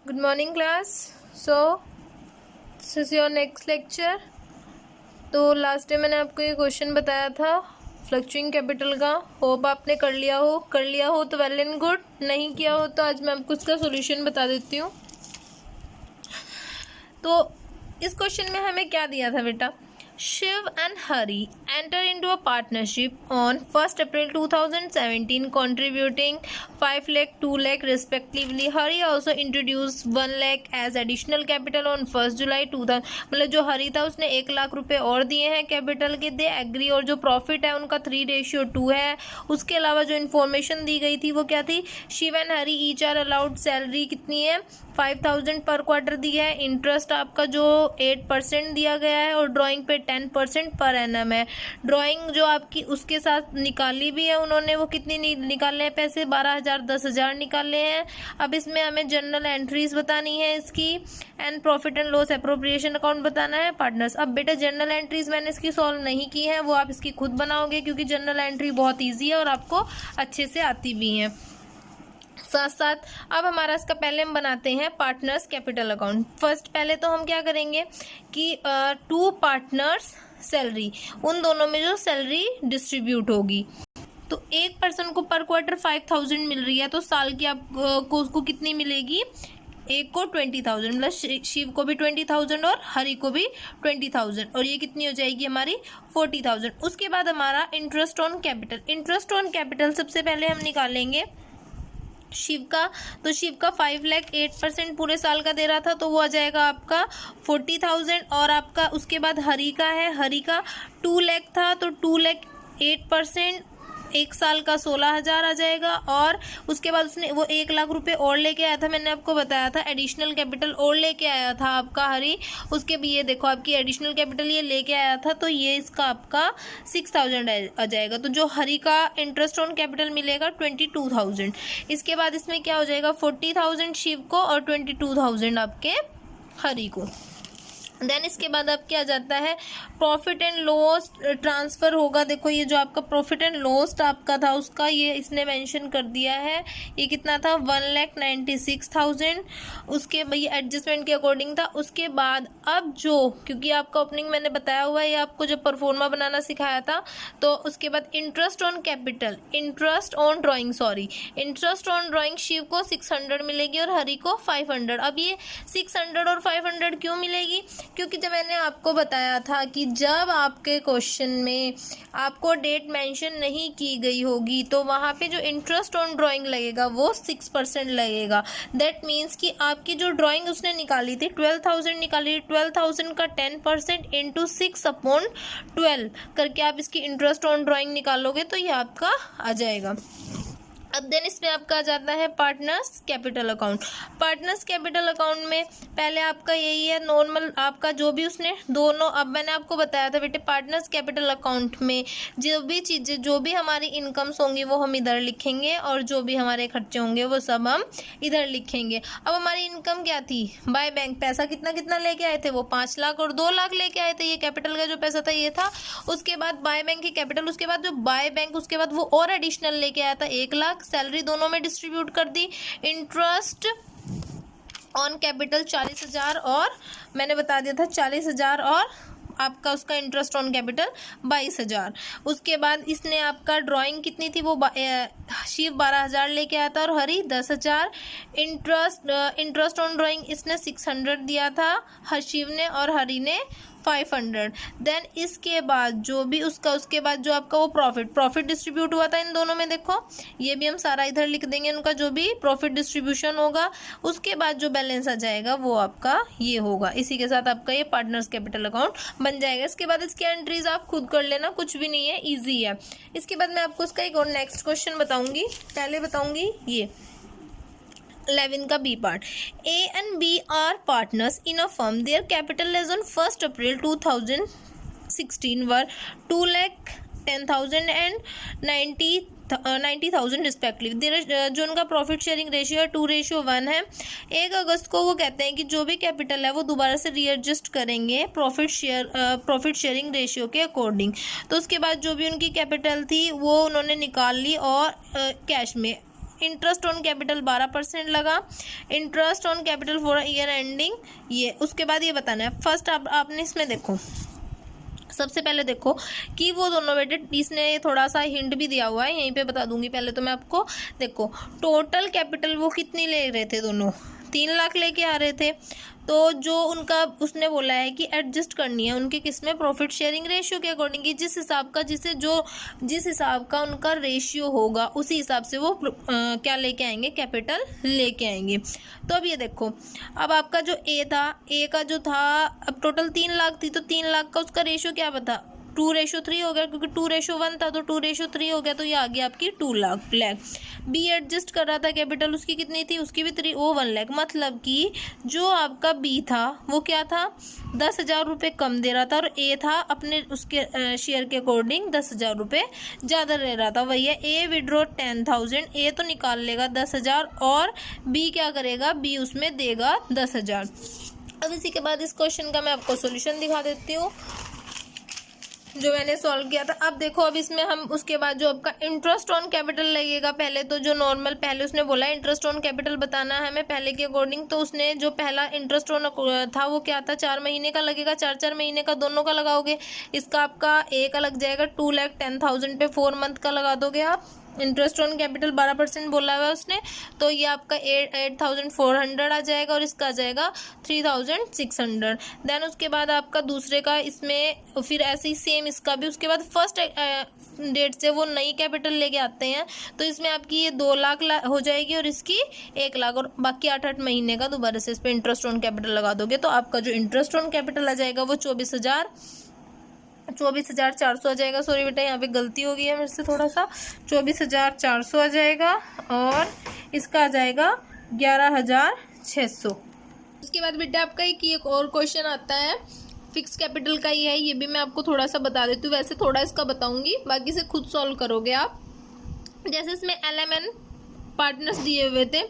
Good morning class. So this is your next lecture. तो last time मैंने आपको ये क्वेश्चन बताया था फ्लक्चुइंग कैपिटल का. होप आपने कर लिया हो तो वेल एंड गुड. नहीं किया हो तो आज मैं आपको इसका सॉल्यूशन बता देती हूँ. तो इस क्वेश्चन में हमें क्या दिया था बेटा. Shiv and Hari enter into a partnership on 1st April 2017 contributing 5 lakh 2 lakh respectively. Hari also introduced 1 lakh as additional capital on 1st July 2000. मतलब जो हरी था उसने 1 लाख रुपए और दिए हैं कैपिटल के. दे एग्री और जो प्रॉफिट है उनका 3:2 है. उसके अलावा जो इन्फॉर्मेशन दी गई थी वो क्या थी. Shiv and Hari each are allowed salary कितनी है 5000 पर क्वार्टर दिया है. इंटरेस्ट आपका जो 8% दिया गया है और ड्राइंग पे 10% पर एनम है. ड्राइंग जो आपकी उसके साथ निकाली भी है उन्होंने. वो कितनी निकाले हैं पैसे 12,000 10,000 निकाले हैं. अब इसमें हमें जनरल एंट्रीज बतानी है इसकी and profit and loss appropriation account बताना है पार्टनर्स. अब बेटा जनरल एंट्रीज मैंने इसकी सॉल्व नहीं की है, वो आप इसकी खुद बनाओगे क्योंकि जनरल एंट्री बहुत ईजी है और आपको अच्छे से आती भी है. साथ साथ अब हमारा इसका पहले हम बनाते हैं पार्टनर्स कैपिटल अकाउंट. फर्स्ट पहले तो हम क्या करेंगे कि 2 पार्टनर्स सैलरी, उन दोनों में जो सैलरी डिस्ट्रीब्यूट होगी. तो एक पर्सन को पर क्वार्टर 5,000 मिल रही है तो साल की आपको उसको कितनी मिलेगी. एक को 20,000 मतलब शिव को भी 20,000 और हरि को भी 20,000 और ये कितनी हो जाएगी हमारी 40,000. उसके बाद हमारा interest on capital. Interest on capital सबसे पहले हम निकालेंगे शिव का. तो शिव का 5 लाख 8% पूरे साल का दे रहा था तो वो आ जाएगा आपका 40,000. और आपका उसके बाद हरी का है, हरी का 2 लाख था तो 2 लाख 8% एक साल का 16,000 आ जाएगा. और उसके बाद उसने वो 1 लाख रुपए और लेके आया था, मैंने आपको बताया था एडिशनल कैपिटल और लेके आया था आपका हरी. उसके भी ये देखो आपकी एडिशनल कैपिटल ये लेके आया था तो ये इसका आपका 6,000 आ जाएगा. तो जो हरी का इंटरेस्ट ऑन कैपिटल मिलेगा 22,000. इसके बाद इसमें क्या हो जाएगा 40,000 शिव को और 22,000 आपके हरी को. देन इसके बाद अब क्या जाता है प्रॉफिट एंड लॉस ट्रांसफ़र होगा. देखो ये जो आपका प्रॉफिट एंड लॉस आपका था उसका ये इसने मेंशन कर दिया है. ये कितना था 1,96,000. उसके ये एडजस्टमेंट के अकॉर्डिंग था. उसके बाद अब जो क्योंकि आपका ओपनिंग मैंने बताया हुआ है ये आपको जब परफॉर्मा बनाना सिखाया था. तो उसके बाद interest on capital, interest on drawing Shiv को 600 मिलेगी और हरी को 500. अब ये 600 और 500 क्यों मिलेगी क्योंकि जब मैंने आपको बताया था कि जब आपके क्वेश्चन में आपको डेट मेंशन नहीं की गई होगी तो वहाँ पे जो इंटरेस्ट ऑन ड्राइंग लगेगा वो 6% लगेगा. दैट मीन्स कि आपकी जो ड्राइंग उसने निकाली थी 12,000 निकाली, 12,000 का 10% इंटू 6/12 करके आप इसकी इंटरेस्ट ऑन ड्राइंग निकालोगे तो ये आपका आ जाएगा. अब देन इसमें आपका आ जाता है partners capital account. Partners capital account में पहले आपका यही है नॉर्मल आपका जो भी उसने दोनों. अब मैंने आपको बताया था बेटे पार्टनर्स कैपिटल अकाउंट में जो भी चीज़ें जो भी हमारी इनकम्स होंगी वो हम इधर लिखेंगे और जो भी हमारे खर्चे होंगे वो सब हम इधर लिखेंगे. अब हमारी इनकम क्या थी बाय बैंक. पैसा कितना कितना लेके आए थे वो 5 लाख और 2 लाख लेके आए थे. ये कैपिटल का जो पैसा था ये था. उसके बाद बाय बैंक की कैपिटल, उसके बाद जो बाय बैंक उसके बाद वो और एडिशनल लेके आया था 1 लाख. सैलरी दोनों में डिस्ट्रीब्यूट कर दी. इंटरेस्ट ऑन कैपिटल 40,000 और मैंने बता दिया था 40,000 और आपका उसका इंटरेस्ट ऑन कैपिटल 22,000. उसके बाद इसने आपका ड्राइंग कितनी थी वो शिव 12,000 लेके आया था और हरी 10,000. इंटरेस्ट ऑन ड्राइंग इसने 600 दिया था शिव ने और हरी ने 500. देन इसके बाद जो भी उसके बाद जो आपका वो प्रॉफिट डिस्ट्रीब्यूट हुआ था इन दोनों में. देखो ये भी हम सारा इधर लिख देंगे उनका जो भी प्रॉफिट डिस्ट्रीब्यूशन होगा. उसके बाद जो बैलेंस आ जाएगा वो आपका ये होगा. इसी के साथ आपका ये पार्टनर्स कैपिटल अकाउंट बन जाएगा. इसके बाद इसकी एंट्रीज आप खुद कर लेना, कुछ भी नहीं है, ईजी है. इसके बाद मैं आपको इसका एक और नेक्स्ट क्वेश्चन बताऊंगी. पहले बताऊंगी ये 11 का B part. A and B are partners in a firm. Their capital as on 1st April 2016 were 2,10,000 and 90,000 respectively. Their जो उनका प्रॉफिट शेयरिंग रेशियो है 2:1 है. 1 अगस्त को वो कहते हैं कि जो भी कैपिटल है वो दोबारा से रीएडजस्ट करेंगे प्रॉफिट शेयरिंग रेशियो के अकॉर्डिंग. तो उसके बाद जो भी उनकी कैपिटल थी वो उन्होंने निकाल ली और कैश में इंटरेस्ट ऑन कैपिटल 12% लगा, interest on capital for year ending ये। उसके बाद ये बताना है फर्स्ट आपने इसमें देखो, सबसे पहले देखो कि वो दोनों बेटे, इसने थोड़ा सा हिंट भी दिया हुआ है, यहीं पे बता दूंगी पहले तो मैं आपको। देखो टोटल कैपिटल वो कितनी ले रहे थे, दोनों 3 लाख लेके आ रहे थे। तो जो उनका उसने बोला है कि एडजस्ट करनी है उनके किसमें, प्रॉफिट शेयरिंग रेशियो के अकॉर्डिंग, जिस हिसाब का जिस हिसाब का उनका रेशियो होगा उसी हिसाब से वो क्या लेके आएंगे, कैपिटल लेके आएंगे। तो अब ये देखो, अब आपका जो ए था, ए का जो था अब टोटल 3 लाख थी, तो 3 लाख का उसका रेशियो क्या बता, 2:3 हो गया, क्योंकि 2:1 था तो 2:3 हो गया, तो ये आ गया आपकी 2 लाख। बी एडजस्ट कर रहा था कैपिटल, उसकी कितनी थी, उसकी भी 1 लाख। मतलब कि जो आपका बी था वो क्या था, 10,000 रुपये कम दे रहा था, और ए था अपने उसके शेयर के अकॉर्डिंग 10,000 रुपये ज़्यादा ले रहा था। वही है, ए विड्रॉ 10,000, ए तो निकाल लेगा 10,000, और बी क्या करेगा, बी उसमें देगा 10,000। अब इसी के बाद इस क्वेश्चन का मैं आपको सोल्यूशन दिखा देती हूँ जो मैंने सॉल्व किया था। अब देखो, अब इसमें हम उसके बाद जो आपका इंटरेस्ट ऑन कैपिटल लगेगा, पहले तो जो नॉर्मल पहले उसने बोला इंटरेस्ट ऑन कैपिटल बताना है हमें पहले के अकॉर्डिंग, तो उसने जो पहला इंटरेस्ट ऑन था वो क्या था, 4 महीने का लगेगा, 4 महीने का दोनों का लगाओगे। इसका आपका ए का लग जाएगा 2,10,000 पे 4 मंथ का लगा दोगे आप। इंटरेस्ट ऑन कैपिटल 12% बोला हुआ है उसने, तो ये आपका 8,400 आ जाएगा, और इसका आ जाएगा 3,600। देन उसके बाद आपका दूसरे का इसमें फिर ऐसे ही सेम इसका भी, उसके बाद फर्स्ट डेट से वो नई कैपिटल लेके आते हैं, तो इसमें आपकी ये 2 लाख हो जाएगी, और इसकी 1 लाख, और बाकी 8 महीने का दोबारा से इस पर इंटरेस्ट ऑन कैपिटल लगा दोगे, तो आपका जो इंटरेस्ट ऑन कैपिटल आ जाएगा वो 24,400 आ जाएगा। सॉरी बेटा, यहाँ पे गलती हो गई है मेरे से थोड़ा सा, 24,400 आ जाएगा, और इसका आ जाएगा 11,600। उसके बाद बेटा आपका एक और क्वेश्चन आता है, फिक्स कैपिटल का ही है, ये भी मैं आपको थोड़ा सा बता देती हूँ, वैसे थोड़ा इसका बताऊंगी, बाकी से खुद सॉल्व करोगे आप। जैसे इसमें LMN पार्टनर्स दिए हुए थे,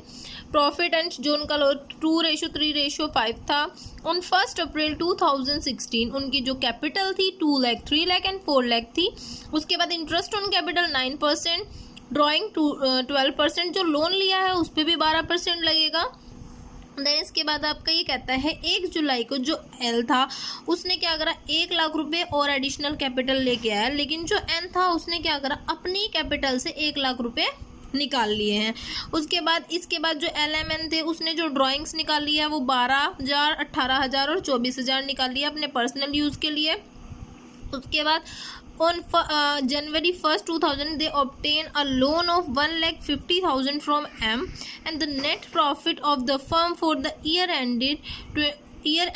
प्रॉफिट एंड जो उनका 2:3:5 था। ऑन 1 अप्रैल 2016 उनकी जो कैपिटल थी 2 लाख, 3 लाख एंड 4 लाख थी। उसके बाद इंटरेस्ट ऑन कैपिटल 9%, ड्राइंग 12%, जो लोन लिया है उस पर भी 12% लगेगा। देन इसके बाद आपका ये कहता है 1 जुलाई को जो एल था उसने क्या करा, 1 लाख रुपए और एडिशनल कैपिटल लेके आया, लेकिन जो एन था उसने क्या करा, अपनी कैपिटल से 1 लाख रुपए निकाल लिए हैं। उसके बाद इसके बाद जो LMN थे उसने जो ड्राइंग्स निकाली है वो 12,000, 18,000 और 24,000 निकाल लिया अपने पर्सनल यूज़ के लिए। उसके बाद on January 1st 2000 they obtain a loan of 1,50,000 from M, and the net profit of the firm for the year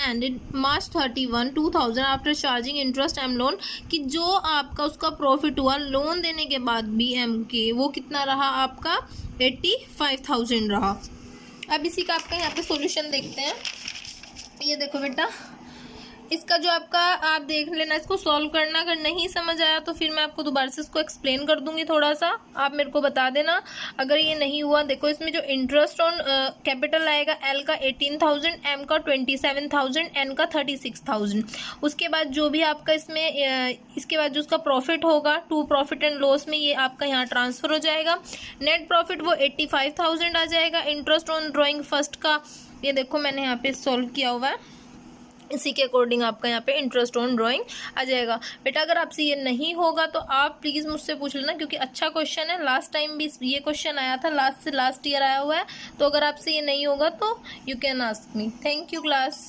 ended March 31, 2000 after charging interest एम लोन, कि जो आपका उसका प्रॉफिट हुआ लोन देने के बाद भी एम के, वो कितना रहा आपका 85,000 रहा। अब इसी का आपका यहाँ पे सॉल्यूशन देखते हैं। ये देखो बेटा, इसका जो आपका आप देख लेना, इसको सॉल्व करना, अगर नहीं समझ आया तो फिर मैं आपको दोबारा से इसको एक्सप्लेन कर दूंगी थोड़ा सा, आप मेरे को बता देना अगर ये नहीं हुआ। देखो इसमें जो इंटरेस्ट ऑन कैपिटल आएगा, एल का 18,000, एम का 27,000, एन का 36,000। उसके बाद जो भी आपका इसमें इसके बाद जो उसका प्रॉफिट होगा टू प्रॉफिट एंड लॉस में, ये आपका यहाँ ट्रांसफर हो जाएगा। नेट प्रॉफिट वो 85,000 आ जाएगा। इंटरेस्ट ऑन ड्रॉइंग फर्स्ट का ये देखो मैंने यहाँ पे सॉल्व किया हुआ है, इसी के अकॉर्डिंग आपका यहाँ पे इंटरेस्ट ऑन ड्राइंग आ जाएगा। बेटा अगर आपसे ये नहीं होगा तो आप प्लीज़ मुझसे पूछ लेना, क्योंकि अच्छा क्वेश्चन है, लास्ट टाइम भी ये क्वेश्चन आया था, लास्ट ईयर आया हुआ है, तो अगर आपसे ये नहीं होगा तो you can ask me. Thank you class.